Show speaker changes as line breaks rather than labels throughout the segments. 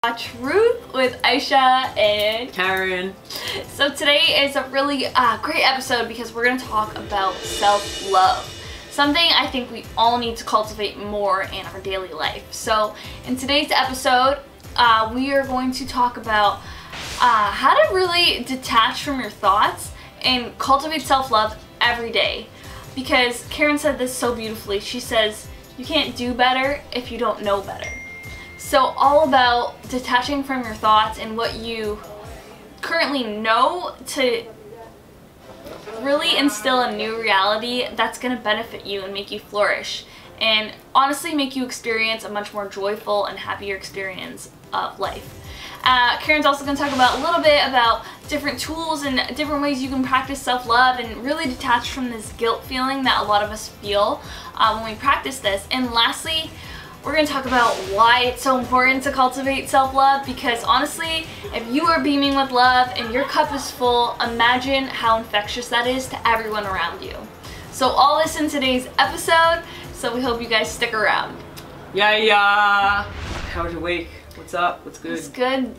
Truth with Ayesha and
Karen.
So today is a really great episode because we're going to talk about self-love. Something I think we all need to cultivate more in our daily life. So in today's episode, we are going to talk about how to really detach from your thoughts and cultivate self-love every day. Because Karen said this so beautifully. She says, you can't do better if you don't know better. So all about detaching from your thoughts and what you currently know to really instill a new reality that's going to benefit you and make you flourish and honestly make you experience a much more joyful and happier experience of life. Karen's also going to talk about a little bit about different tools and different ways you can practice self-love and really detach from this guilt feeling that a lot of us feel when we practice this. And lastly, we're going to talk about why it's so important to cultivate self-love, because honestly, if you are beaming with love and your cup is full, imagine how infectious that is to everyone around you. So all this in today's episode, so we hope you guys stick around.
Yeah. How was your week? What's up? What's good?
It's good.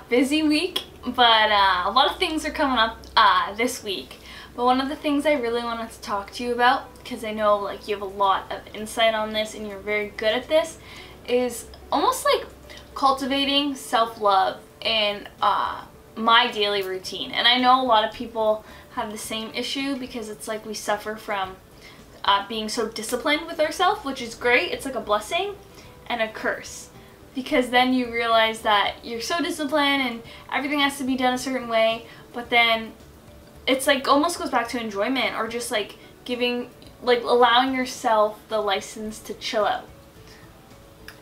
Busy week, but a lot of things are coming up this week. But one of the things I really wanted to talk to you about, because I know like you have a lot of insight on this and you're very good at this, is almost like cultivating self-love in my daily routine. And I know a lot of people have the same issue because it's like we suffer from being so disciplined with ourselves, which is great. It's like a blessing and a curse, because then you realize that you're so disciplined and everything has to be done a certain way, but then it's like almost goes back to enjoyment, or just like allowing yourself the license to chill out,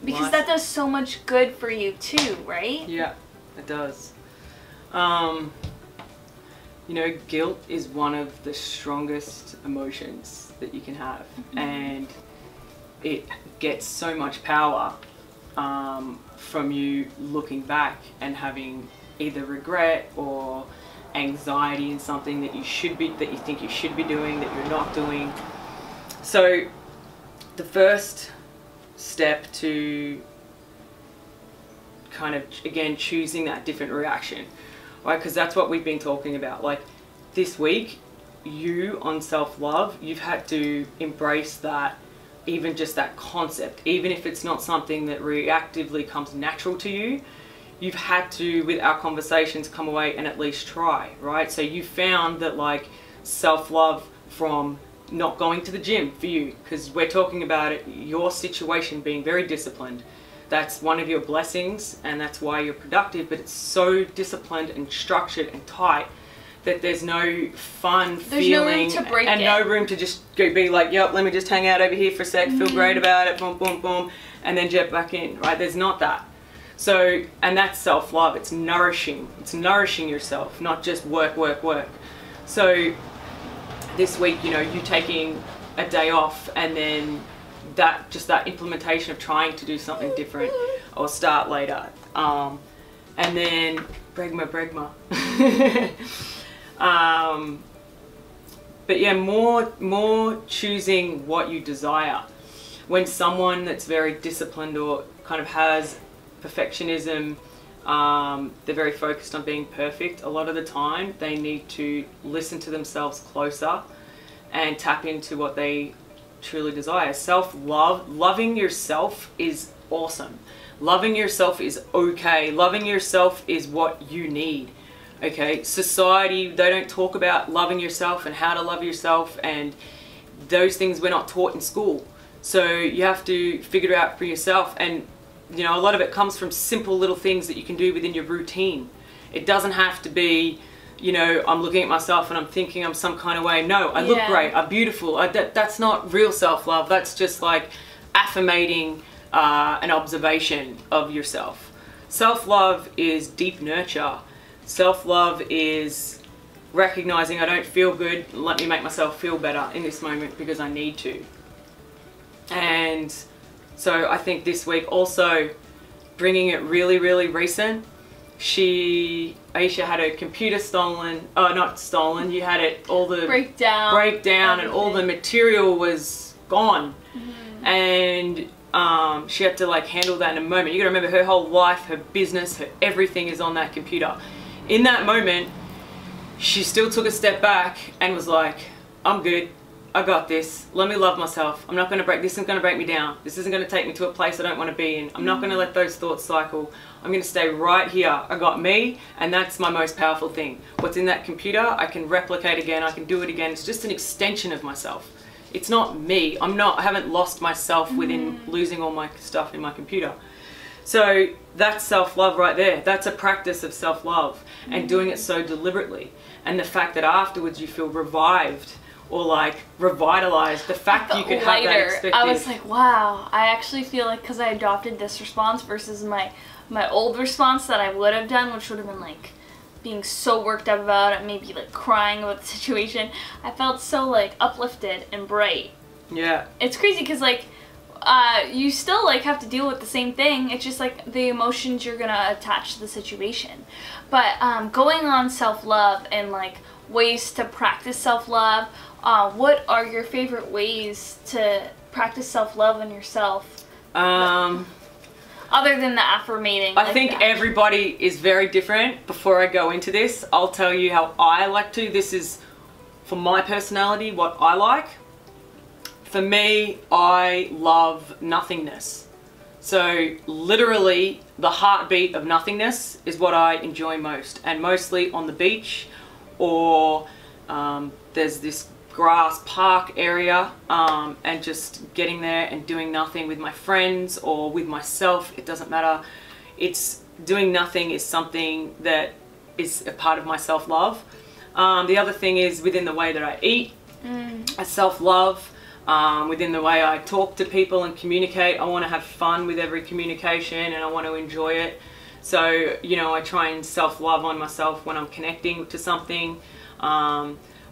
because that does so much good for you too, right?
Yeah, it does. You know, guilt is one of the strongest emotions that you can have, and it gets so much power from you looking back and having either regret or anxiety in something that you think you should be doing that you're not doing. So the first step to kind of, again, choosing that different reaction, right? Because that's what we've been talking about. Like this week, you on self-love, you've had to embrace that, even just that concept, even if it's not something that reactively comes natural to you. You've had to, with our conversations, come away and at least try, right? So you found that like self-love from not going to the gym for you, because we're talking about it, your situation being very disciplined. That's one of your blessings and that's why you're productive, but it's so disciplined and structured and tight that there's no fun feeling,
no room to break
and
it.
no room to just go be like, yep, let me just hang out over here for a sec, feel great about it, boom, boom, boom, and then jet back in, right? There's not that. So, and that's self-love. It's nourishing yourself, not just work. So this week, you know, you taking a day off, and then that implementation of trying to do something different or start later. And then bregma. But yeah, more choosing what you desire. When someone that's very disciplined or kind of has perfectionism, they're very focused on being perfect. A lot of the time they need to listen to themselves closer and tap into what they truly desire. Self-love, loving yourself is awesome. Loving yourself is okay. Loving yourself is what you need. Okay, society, they don't talk about loving yourself and how to love yourself, and those things we're not taught in school. So you have to figure it out for yourself. And you know, a lot of it comes from simple little things that you can do within your routine. It doesn't have to be, you know, I'm looking at myself and I'm thinking I'm some kind of way. No, I look great, I'm beautiful. That's not real self-love. That's just like affirmating an observation of yourself. Self-love is deep nurture. Self-love is recognizing I don't feel good, let me make myself feel better in this moment because I need to. And so I think this week also bringing it really, really recent. Ayesha had her computer stolen. Oh, not stolen. You had it, all the breakdown and all the material was gone. And she had to like handle that in a moment. You gotta remember, her whole life, her business, her everything is on that computer. In that moment, she still took a step back and was like, I'm good, I got this, let me love myself, I'm not gonna break, this isn't gonna break me down, this isn't gonna take me to a place I don't wanna be in, I'm not gonna let those thoughts cycle, I'm gonna stay right here, I got me, and that's my most powerful thing. What's in that computer, I can replicate again, I can do it again, it's just an extension of myself. It's not me, I haven't lost myself within losing all my stuff in my computer. So that's self-love right there. That's a practice of self-love and doing it so deliberately. And the fact that afterwards you feel revived or like revitalized, the fact you could have that perspective.
I was like, wow, I actually feel like because I adopted this response versus my old response that I would have done, which would have been like being so worked up about it, maybe like crying about the situation, I felt so like uplifted and bright.
Yeah.
It's crazy because like, you still like have to deal with the same thing. It's just like the emotions you're gonna attach to the situation. But going on self-love and like ways to practice self-love, what are your favorite ways to practice self-love on yourself? Other than the affirmating.
I think everybody is very different. Before I go into this, I'll tell you how I like to. This is for my personality, what I like. For me, I love nothingness. So literally the heartbeat of nothingness is what I enjoy most, and mostly on the beach, or there's this grass park area, and just getting there and doing nothing with my friends or with myself, it doesn't matter. It's doing nothing is something that is a part of my self-love. The other thing is within the way that I eat, I self-love. Within the way I talk to people and communicate, I want to have fun with every communication and I want to enjoy it. So, you know, I try and self-love on myself when I'm connecting to something.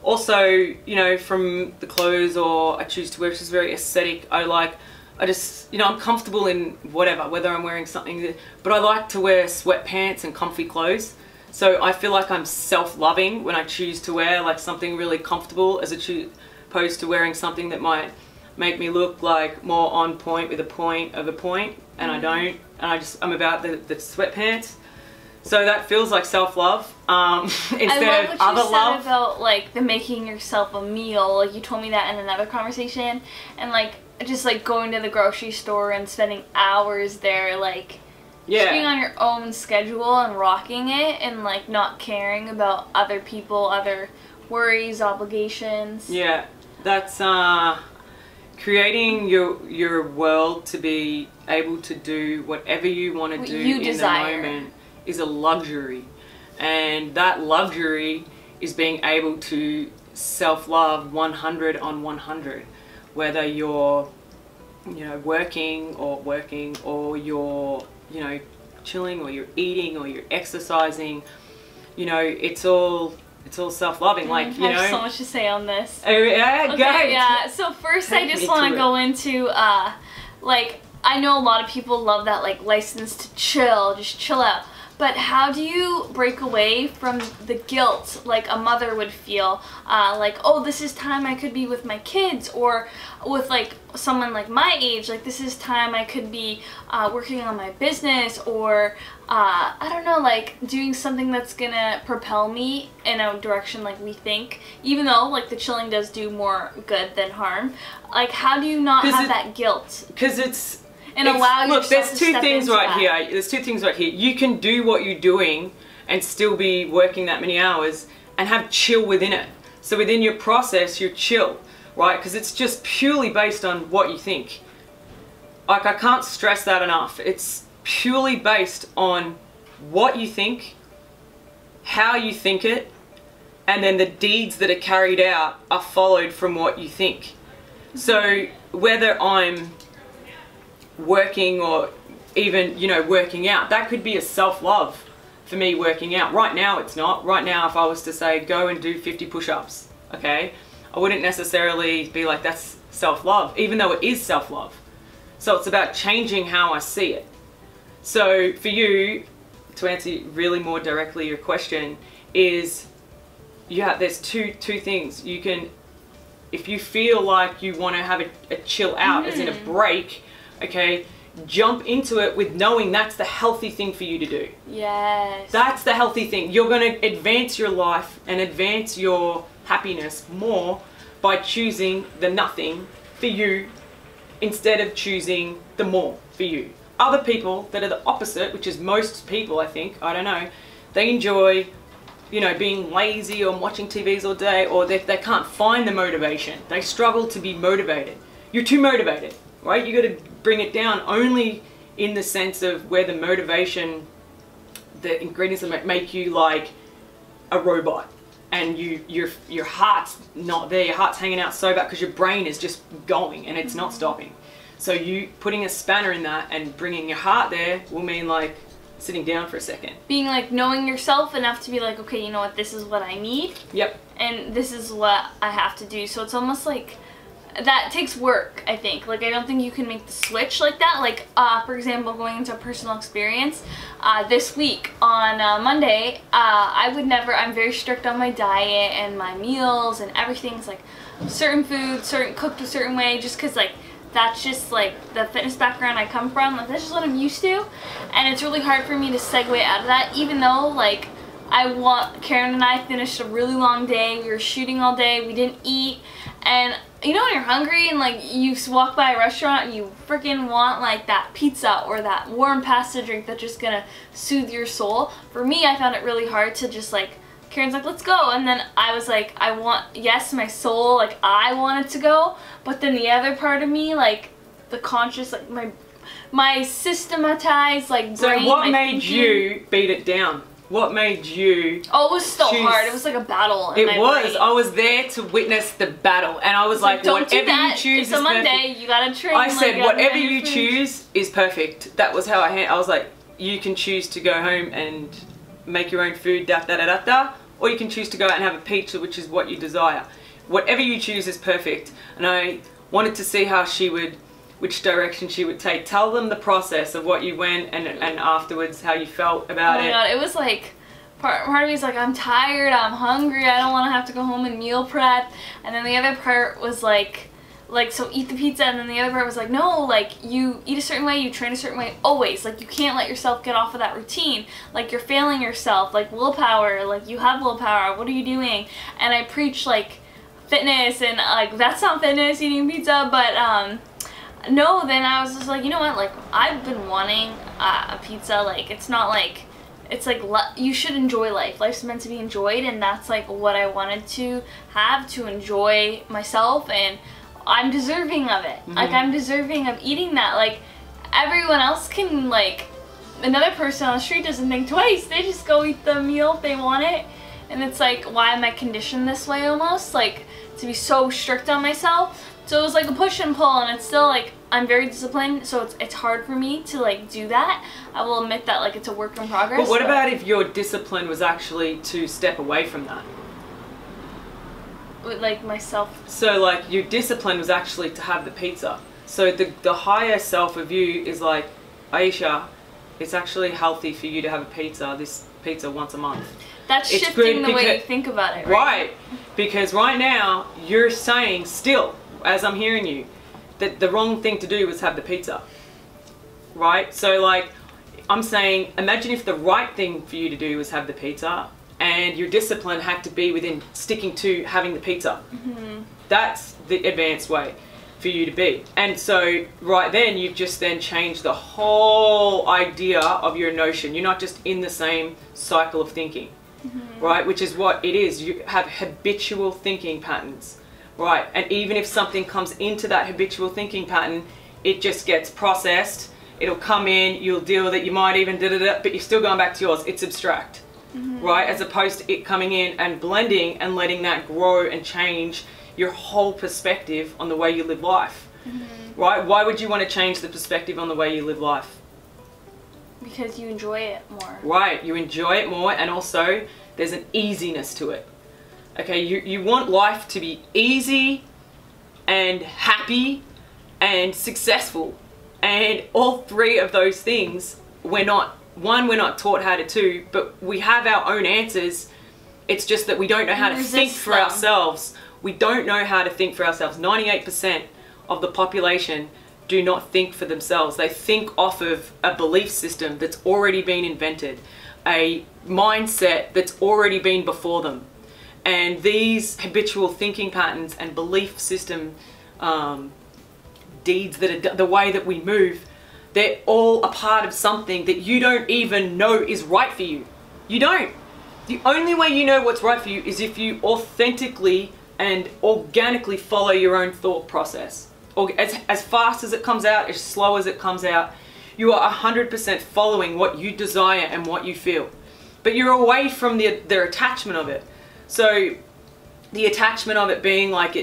Also, you know, from the clothes or I choose to wear, which is very aesthetic, I just, you know, I'm comfortable in whatever, whether I'm wearing something, but I like to wear sweatpants and comfy clothes. So I feel like I'm self-loving when I choose to wear like something really comfortable as opposed to wearing something that might make me look like more on point with a point of a point, and I don't, and I'm about the sweatpants. So that feels like self-love instead of other love. I love what you said
about like the making yourself a meal. Like you told me that in another conversation, and like just like going to the grocery store and spending hours there, like just being on your own schedule and rocking it, and like not caring about other people, other worries, obligations.
Yeah, that's creating your world to be able to do whatever you want to do in the moment is a luxury, and that luxury is being able to self-love 100 on 100, whether you're, you know, working or you're, you know, chilling, or you're eating, or you're exercising. You know, it's all self-loving. Like, you know, I have
so much to say on this.
Oh, yeah,
okay, yeah. So first, I just want to go into like, I know a lot of people love that like license to chill, just chill out. But how do you break away from the guilt like a mother would feel? Like, oh, this is time I could be with my kids, or with like someone like my age, like this is time I could be working on my business, or I don't know, like doing something that's gonna propel me in a direction like we think, even though like the chilling does do more good than harm. Like, how do you not have that guilt?
Because it's...
And allow yourself
look, there's
to
two
step
things
into
right
that.
here. There's two things right here. You can do what you're doing and still be working that many hours and have chill within it. So within your process, you're chill, right? Because it's just purely based on what you think. Like, I can't stress that enough. It's purely based on what you think, how you think it, and then the deeds that are carried out are followed from what you think. So whether I'm working or even, you know, working out, that could be a self-love for me. Working out right now, it's not. Right now, if I was to say go and do 50 push-ups, okay, I wouldn't necessarily be like that's self-love, even though it is self-love. So it's about changing how I see it. So for you, to answer really more directly your question, is there's two things. You can, if you feel like you want to have a chill out, as in a break okay, jump into it with knowing that's the healthy thing for you to do.
Yes.
That's the healthy thing. You're going to advance your life and advance your happiness more by choosing the nothing for you instead of choosing the more for you. Other people that are the opposite, which is most people, I think, I don't know, they enjoy, you know, being lazy or watching TVs all day, or they can't find the motivation. They struggle to be motivated. You're too motivated, right? You got to bring it down only in the sense of where the motivation, the ingredients that make you like a robot, and your heart's not there. Your heart's hanging out so bad because your brain is just going and it's not stopping. So you putting a spanner in that and bringing your heart there will mean like sitting down for a second. Being
like knowing yourself enough to be like, okay, you know what, this is what I need.
Yep.
And this is what I have to do. So it's almost like that takes work, I think. Like, I don't think you can make the switch like that. Like, for example, going into a personal experience, this week on Monday, I would never, I'm very strict on my diet and my meals and everything's like certain food, cooked a certain way, just because like, that's just like the fitness background I come from, like that's just what I'm used to. And it's really hard for me to segue out of that, even though like Karen and I finished a really long day, we were shooting all day, we didn't eat, and you know when you're hungry and like you walk by a restaurant and you freaking want like that pizza or that warm pasta drink that's just gonna soothe your soul. For me, I found it really hard to just like, Karen's like, let's go, and then I was like, yes, my soul, like I wanted to go, but then the other part of me, like the conscious, like my systematized like brain.
So what made you beat it down? What made you?
Oh, it was so hard. It was like a battle.
It was. I was there to witness the battle, and I was like, whatever you choose is perfect.
It's a Monday. You gotta train.
I said, whatever you choose is perfect. That was how I was like, you can choose to go home and make your own food, or you can choose to go out and have a pizza, which is what you desire. Whatever you choose is perfect. And I wanted to see how which direction she would take. Tell them the process of what you went and afterwards how you felt about it.
Oh my god, it was like, part of me is like, I'm tired, I'm hungry, I don't want to have to go home and meal prep. And then the other part was like, so eat the pizza, and then the other part was like, no, like you eat a certain way, you train a certain way, always. Like you can't let yourself get off of that routine. Like you're failing yourself, like willpower, like you have willpower, what are you doing? And I preach like fitness, and like that's not fitness, eating pizza, but no, then I was just like, you know what, like I've been wanting a pizza. Like it's not like, it's like you should enjoy life. Life's meant to be enjoyed, and that's like what I wanted to have, to enjoy myself, and I'm deserving of it. Like I'm deserving of eating that. Like everyone else can, like another person on the street doesn't think twice. They just go eat the meal if they want it. And it's like, why am I conditioned this way almost? Like to be so strict on myself. So it was like a push and pull, and it's still like, I'm very disciplined, so it's hard for me to like do that. I will admit that like it's a work in progress.
But what about if your discipline was actually to step away from that?
With like myself. So
like your discipline was actually to have the pizza. So the higher self of you is like, Ayesha, it's actually healthy for you to have a pizza, this pizza once a month.
That's shifting the way you think about it, right?
Right. Because right now you're saying still, as I'm hearing you, that the wrong thing to do was have the pizza. Right? So like, I'm saying, imagine if the right thing for you to do was have the pizza, and your discipline had to be within sticking to having the pizza. That's the advanced way for you to be. And so right then, you've just then changed the whole idea of your notion. You're not just in the same cycle of thinking, right? Which is what it is. You have habitual thinking patterns, right? And even if something comes into that habitual thinking pattern, it just gets processed. It'll come in, you'll deal with it, you might even but you're still going back to yours. It's abstract. Right, as opposed to it coming in and blending and letting that grow and change your whole perspective on the way you live life. Right? Why would you want to change the perspective on the way you live life?
Because you enjoy it more.
Right, you enjoy it more, and also there's an easiness to it. Okay, you want life to be easy and happy and successful, and all three of those things we're not taught how to do, but we have our own answers. It's just that we don't know how to think for ourselves. We don't know how to think for ourselves. 98% of the population do not think for themselves. They think off of a belief system that's already been invented, a mindset that's already been before them. And these habitual thinking patterns and belief system deeds, that are the way that we move, they're all a part of something that you don't even know is right for you. You don't. The only way you know what's right for you is if you authentically and organically follow your own thought process. Or as fast as it comes out, as slow as it comes out, you are 100% following what you desire and what you feel. But you're away from the attachment of it. So the attachment of it being like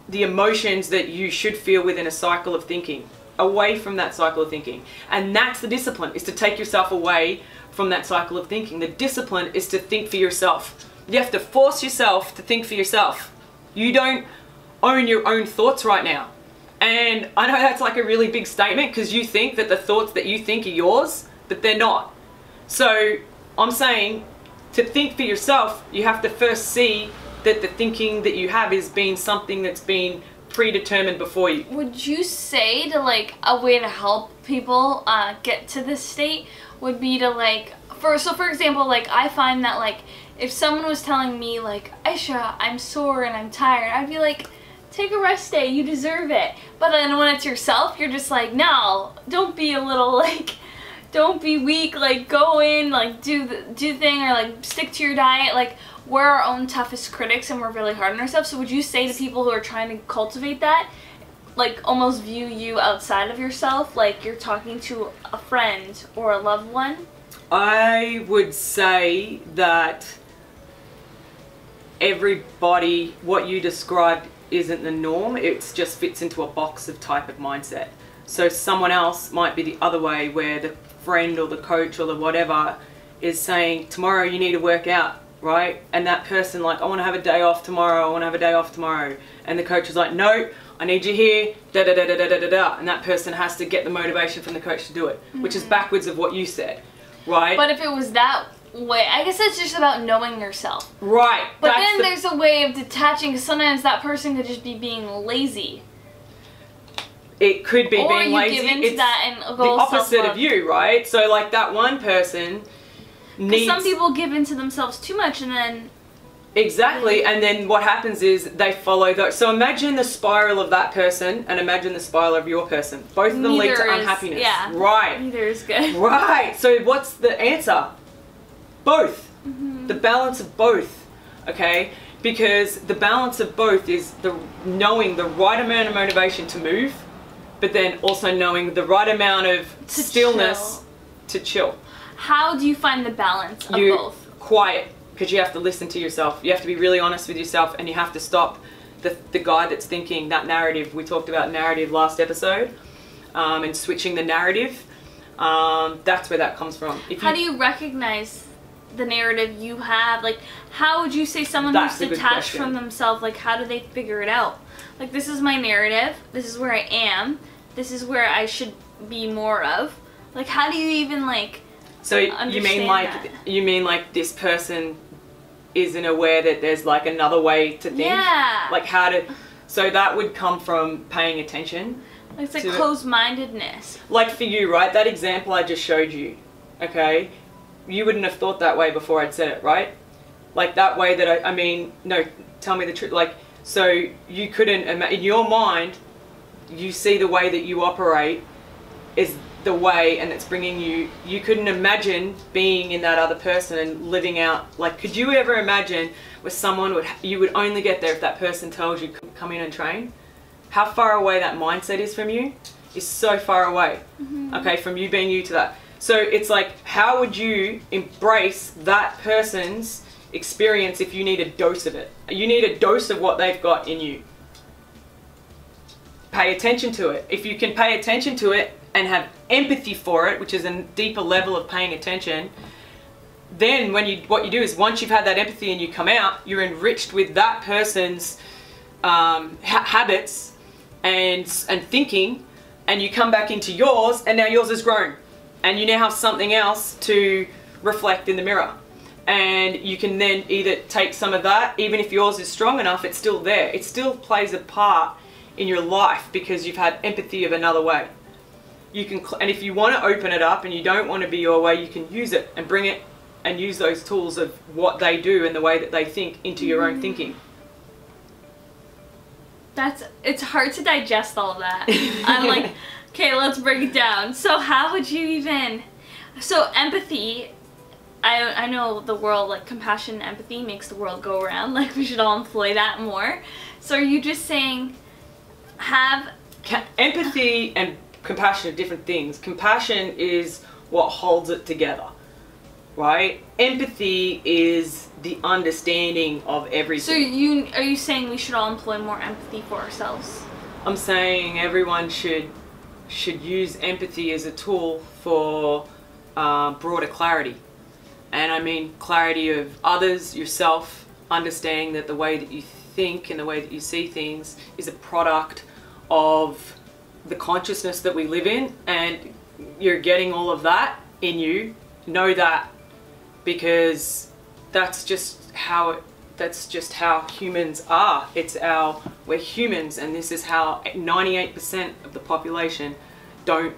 the emotions that you should feel within a cycle of thinking, away from that cycle of thinking. And that's the discipline, is to take yourself away from that cycle of thinking. The discipline is to think for yourself. You have to force yourself to think for yourself. You don't own your own thoughts right now. And I know that's like a really big statement, because you think that the thoughts that you think are yours, but they're not. So I'm saying, to think for yourself, you have to first see that the thinking that you have is being something that's been predetermined before you.
Would you say to like a way to help people get to this state would be to like, for example, like I find that like if someone was telling me like, Ayesha, I'm sore and I'm tired, I'd be like, take a rest day, you deserve it. But then when it's yourself, you're just like, no, don't be a little like, don't be weak, like go in, like do thing, or like stick to your diet. Like we're our own toughest critics and we're really hard on ourselves. So would you say to people who are trying to cultivate that, like almost view you outside of yourself, like you're talking to a friend or a loved one?
I would say that everybody, what you described isn't the norm. It just fits into a box of type of mindset. So someone else might be the other way, where the friend or the coach or the whatever is saying, tomorrow you need to work out, right? And that person like, I want to have a day off tomorrow, I want to have a day off tomorrow. And the coach is like, no, I need you here, da da da da da da da. And that person has to get the motivation from the coach to do it, which is backwards of what you said, right?
But if it was that way, I guess it's just about knowing yourself.
Right.
But then there's a way of detaching, because sometimes that person could just be being lazy.
It could be
or
being lazy.
Give into
it's
that and
the opposite of you, right? So like that one person needs...
Some people give into themselves too much and then...
Exactly, and then what happens is they follow those. So imagine the spiral of that person and imagine the spiral of your person. Both of them lead to unhappiness.
Yeah.
Right.
Neither is good.
Right. So what's the answer? Both. The balance of both. Okay? Because the balance of both is knowing the right amount of motivation to move, but then also knowing the right amount of stillness to chill.
How do you find the balance of both?
Quiet. Because you have to listen to yourself. You have to be really honest with yourself, and you have to stop the guy that's thinking that narrative. We talked about narrative last episode, and switching the narrative. That's where that comes from.
How do you recognize the narrative you have? Like, how would you say someone who's detached from themselves, like how do they figure it out? Like, this is my narrative, this is where I am, this is where I should be more of. Like, how do you even like
you mean like this person isn't aware that there's like another way to think?
Yeah.
Like how to... So that would come from paying attention.
It's like closed-mindedness.
Like for you, right? That example I just showed you, okay? You wouldn't have thought that way before I'd said it, right? Like that way that I mean, no, tell me the truth. Like, so you couldn't, in your mind, you see the way that you operate is the way, and it's bringing you couldn't imagine being in that other person and living out, like, could you ever imagine where someone you would only get there if that person tells you come in and train? How far away that mindset is from you is so far away, okay, from you being you to that. So it's like, how would you embrace that person's experience if you need a dose of it? You need a dose of what they've got in you. Pay attention to it. If you can pay attention to it and have empathy for it, which is a deeper level of paying attention, then what you do is, once you've had that empathy and you come out, you're enriched with that person's habits and thinking, and you come back into yours, and now yours has grown, and you now have something else to reflect in the mirror. And you can then either take some of that, even if yours is strong enough, it's still there. It still plays a part in your life because you've had empathy of another way. You can, and if you want to open it up and you don't want to be your way, you can use it and bring it and use those tools of what they do and the way that they think into your own thinking.
It's hard to digest all of that. I'm like, okay, let's break it down. So how would you even, so empathy, I know the world, like compassion and empathy makes the world go around, like we should all employ that more. So are you just saying
empathy and compassion are different things. Compassion is what holds it together, right? Empathy is the understanding of everything.
So are you saying we should all employ more empathy for ourselves?
I'm saying everyone should use empathy as a tool for broader clarity. And I mean clarity of others, yourself, understanding that the way that you think and the way that you see things is a product of the consciousness that we live in, and you're getting all of that in you. Know that, because that's just how humans are. We're humans, and this is how 98% of the population don't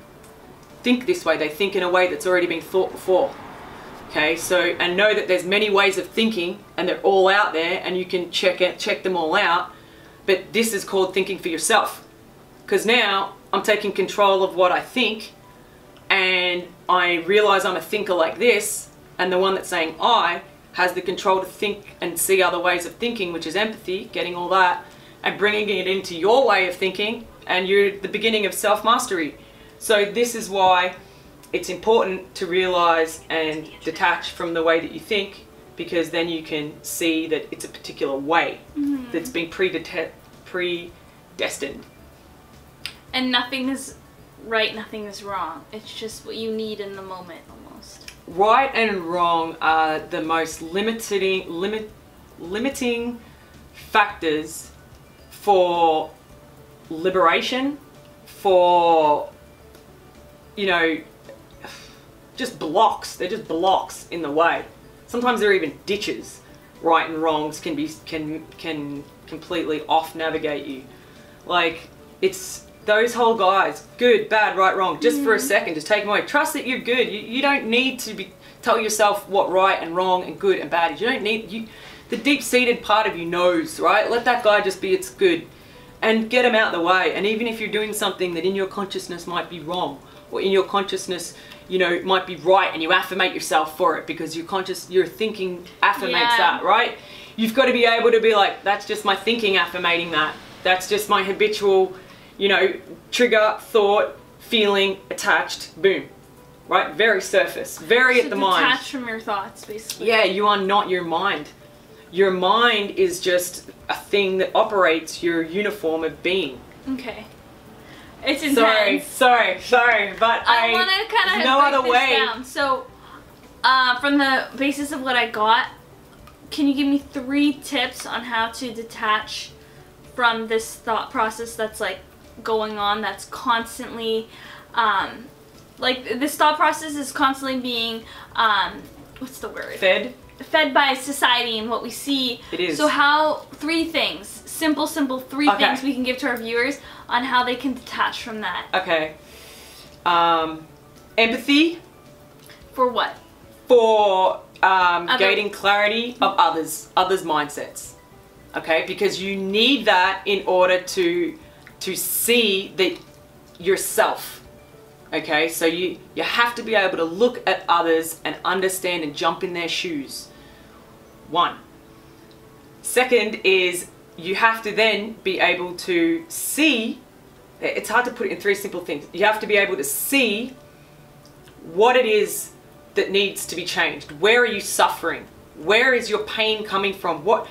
think this way. They think in a way that's already been thought before. Okay, so, and know that there's many ways of thinking and they're all out there and you can check them all out, but this is called thinking for yourself. Because now I'm taking control of what I think, and I realize I'm a thinker like this, and the one that's saying I has the control to think and see other ways of thinking, which is empathy, getting all that and bringing it into your way of thinking, and you're the beginning of self-mastery. So this is why it's important to realize and detach from the way that you think, because then you can see that it's a particular way that's been predestined.
And nothing is right, nothing is wrong. It's just what you need in the moment, almost.
Right and wrong are the most limiting factors for liberation, for, you know, just blocks. They're just blocks in the way. Sometimes they're even ditches. Right and wrongs can completely off navigate you. Like, it's those whole guys, good, bad, right, wrong, just for a second, just take them away. Trust that you're good. You don't need to tell yourself what right and wrong and good and bad is. You don't need, the deep-seated part of you knows, right? Let that guy just be its good and get him out of the way. And even if you're doing something that in your consciousness might be wrong, or in your consciousness, you know, might be right, and you affirmate yourself for it because your thinking affirmates that, right? You've got to be able to be like, that's just my thinking affirmating that. That's just my habitual, you know, trigger, thought, feeling, attached, boom. Right? Very surface, very at the mind.
Detached from your thoughts, basically.
Yeah, you are not your mind. Your mind is just a thing that operates your uniform of being.
Okay. It's intense.
Sorry, but
I want to kind of
no
break
other
this
way.
down. So, from the basis of what I got, can you give me 3 tips on how to detach from this thought process that's like going on, that's constantly, like this thought process is constantly being, what's the word? Fed by society and what we see.
It is.
So how, 3 things, simple 3 things we can give to our viewers on how they can detach from that.
Okay. Empathy.
For what?
For gaining clarity of others' mindsets. Okay, because you need that in order to see that yourself. Okay, so you have to be able to look at others and understand and jump in their shoes. 1. Second is you have to then be able to see, it's hard to put it in 3 simple things. You have to be able to see what it is that needs to be changed. Where are you suffering? Where is your pain coming from? What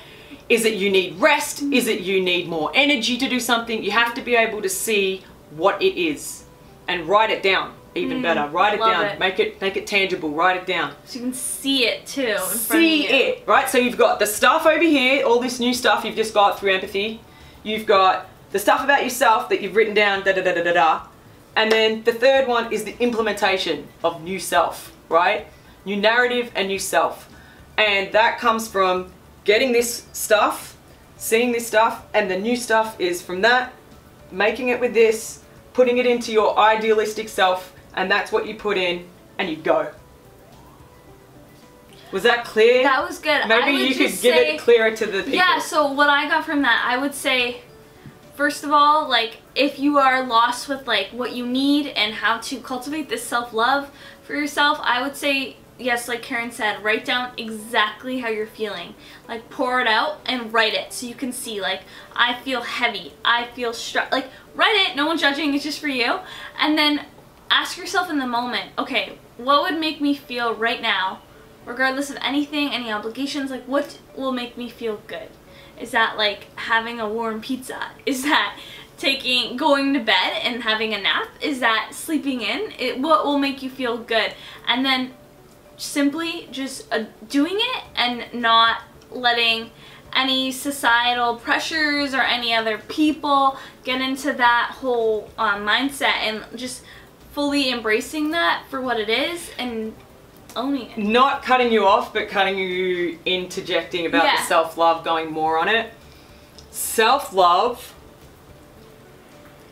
is it you need rest? Is it you need more energy to do something? You have to be able to see what it is and write it down. Even better, write it down. Make it tangible. Write it down.
So you can see it too. In front
see
of you.
it, right? So you've got the stuff over here, all this new stuff you've just got through empathy. You've got the stuff about yourself that you've written down, and then the third one is the implementation of new self, right? New narrative and new self, and that comes from getting this stuff, seeing this stuff, and the new stuff is from that making it with this, putting it into your idealistic self, and that's what you put in, and you go. Was that clear?
That was good.
Maybe you could give it clearer to the people.
Yeah, so what I got from that, I would say, first of all, like, if you are lost with, like, what you need and how to cultivate this self-love for yourself, I would say, yes, like Karen said, write down exactly how you're feeling. Like, pour it out and write it so you can see, like, I feel heavy, I feel stressed. Like, write it, no one's judging, it's just for you. And then ask yourself in the moment, okay, what would make me feel right now, regardless of anything, any obligations, like, what will make me feel good? Is that, like, having a warm pizza? Is that going to bed and having a nap? Is that sleeping in? What will make you feel good? And then simply just doing it and not letting any societal pressures or any other people get into that whole mindset, and just fully embracing that for what it is and owning it. Not
cutting you off, but cutting you, interjecting about the self-love, going more on it. Self-love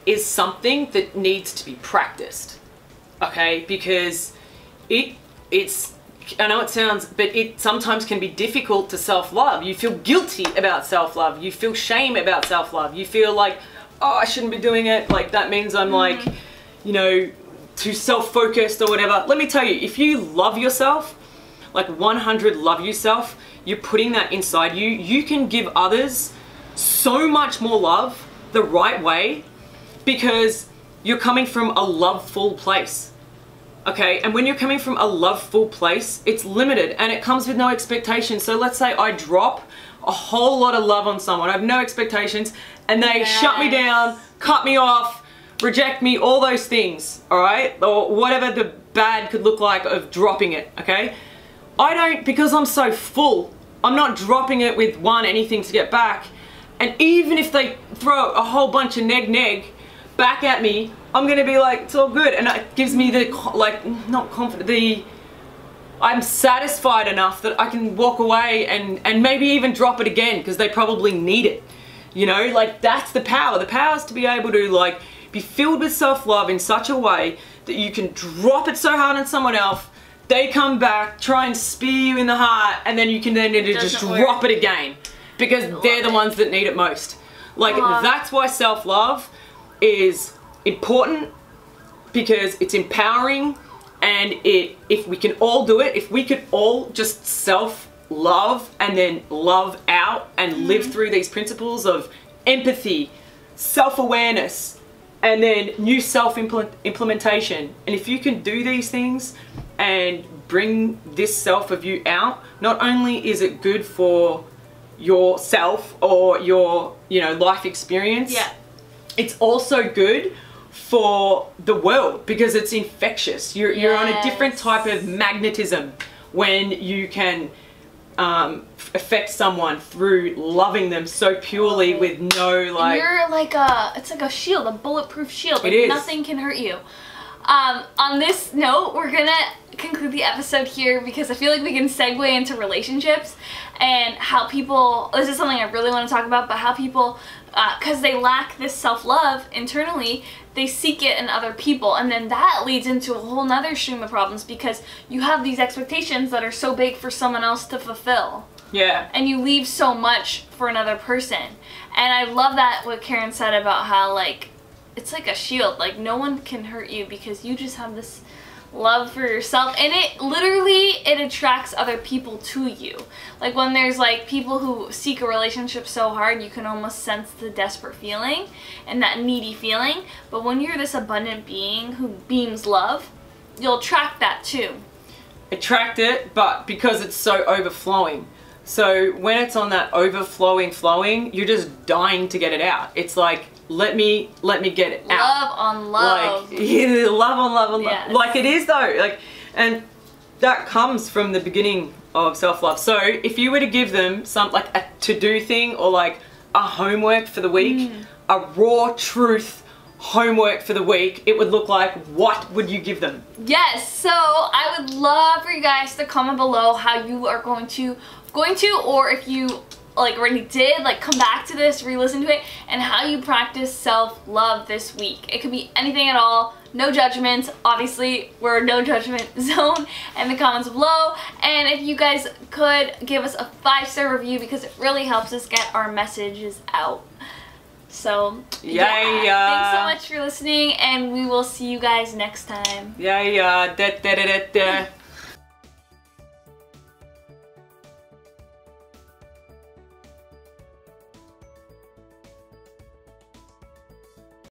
is something that needs to be practiced, okay? Because it's, I know it sounds, but it sometimes can be difficult to self-love. You feel guilty about self-love. You feel shame about self-love. You feel like, oh, I shouldn't be doing it. Like, that means I'm like, you know, too self-focused or whatever. Let me tell you, if you love yourself, like 100 love yourself, you're putting that inside you, you can give others so much more love the right way, because you're coming from a loveful place. Okay, and when you're coming from a loveful place, it's limited and it comes with no expectations. So let's say I drop a whole lot of love on someone, I have no expectations, and they shut me down, cut me off, reject me, all those things, all right? Or whatever the bad could look like of dropping it, okay? I don't, because I'm so full, I'm not dropping it with anything to get back. And even if they throw a whole bunch of neg back at me, I'm gonna be like, it's all good. And it gives me the, like, not confident, I'm satisfied enough that I can walk away and maybe even drop it again, because they probably need it. You know, like, that's the power. The power is to be able to, like, be filled with self-love in such a way that you can drop it so hard on someone else, they come back, try and spear you in the heart, and then you can then just drop it again, because they're the ones that need it most. Like, that's why self-love is important, because it's empowering, and if we can all do it, if we could all just self-love and then love out and live through these principles of empathy, self-awareness, and then new self-implementation. And if you can do these things and bring this self of you out, not only is it good for yourself or your, you know, life experience, it's also good for the world, because it's infectious. You're on a different type of magnetism when you can affect someone through loving them so purely with no, like... And
you're like it's like a shield, a bulletproof shield. Like,
it is.
Nothing can hurt you. On this note, we're gonna conclude the episode here, because I feel like we can segue into relationships and how people, this is something I really want to talk about, but how people, because they lack this self-love internally, they seek it in other people, and then that leads into a whole nother stream of problems, because you have these expectations that are so big for someone else to fulfill.
Yeah. And
you leave so much for another person. And I love that what Karen said about how, like, it's like a shield. Like, no one can hurt you because you just have this love for yourself, and it attracts other people to you. Like, when there's, like, people who seek a relationship so hard, you can almost sense the desperate feeling and that needy feeling. But when you're this abundant being who beams love, you'll attract that too.
Attract it, but because it's so overflowing. So when it's on that flowing, you're just dying to get it out. It's like, let me get it out.
Love on love.
Like, yeah, love on love on
yes.
love. Like, it is though. Like, and that comes from the beginning of self-love. So if you were to give them some, like, a to-do thing, or like a homework for the week, a raw truth homework for the week, it would look like, what would you give them?
Yes, so I would love for you guys to comment below how you are going to, or if you already did, like come back to this, re-listen to it, and how you practice self-love this week. It could be anything at all. No judgment. Obviously, we're a no judgment zone in the comments below. And if you guys could give us a 5-star review, because it really helps us get our messages out. So, thanks so much for listening, and we will see you guys next time.